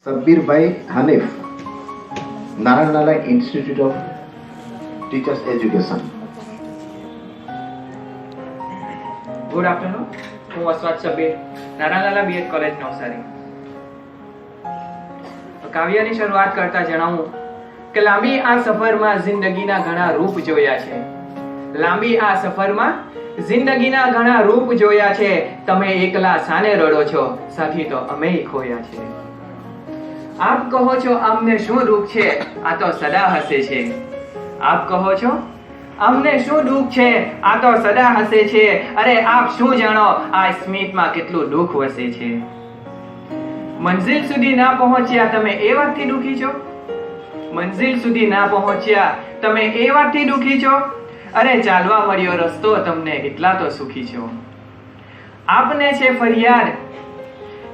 Sabbir Hanif, Naranala Institute of Teachers Education. Good afternoon. હું અસ્વાદ Sabir, નારાયણલાલા B Ed college Navsari. કાવ્યની શરૂઆત કરતા જણાવું કે લાંબી આ સફરમાં જિંદગીના ઘણા રૂપ જોયા છે. લાંબી આ સફરમાં જિંદગીના ઘણા રૂપ જોયા છે. તમે એકલા સાને રડો છો, સાથી તો અમેય ખોયા છે. આપ કહો છો અમને શું દુઃખ છે, આ તો સદા હસે છે. આપ કહો છો અમને શું દુઃખ છે, આ તો સદા હસે છે. અરે આપ શું જાણો આ સ્મિતમાં કેટલું દુઃખ વસે છે. મંઝિલ સુધી ના પહોંચ્યા તમે એ વાતથી દુઃખી છો? મંઝિલ સુધી ના પહોંચ્યા તમે એ વાતથી દુઃખી છો? અરે ચાલવા મળ્યો રસ્તો તમને એટલા તો સુખી છો. આપને છે ફરિયાદ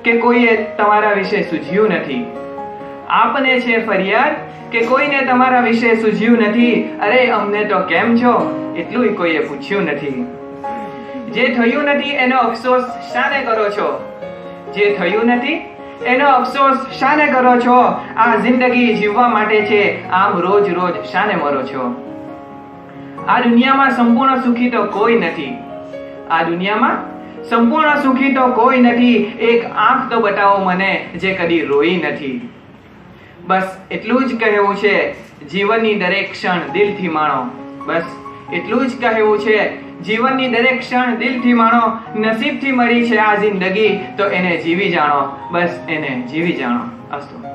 કે કોઈએ તમારા વિશે સૂઝ્યું નથી. આપને છે ફરિયાદ કે કોઈને તમારા વિશે સૂઝ્યું નથી. અરે અમને તો કેમ છો એટલું કોઈએ પૂછ્યું નથી. જે થયું નથી એનો અફસોસ શાને કરો છો? જે થયું નથી એનો અફસોસ શાને કરો છો? આ જિંદગી જીવવા માટે છે, આમ રોજ રોજ શાને મરો છો? આ દુનિયામાં સંપૂર્ણ સુખી તો કોઈ નથી. આ દુનિયામાં સંપૂર્ણ સુખી તો કોઈ નથી. એક આંખ તો બતાવો મને જે કદી રોઈ નથી. બસ એટલું જ કહેવું છે, જીવનની દરેક ક્ષણ દિલથી માણો. બસ એટલું જ કહેવું છે, જીવનની દરેક ક્ષણ દિલથી માણો. નસીબથી મળી છે આ જિંદગી તો એને જીવી જાણો. બસ એને જીવી જાણો. અસ્તુ.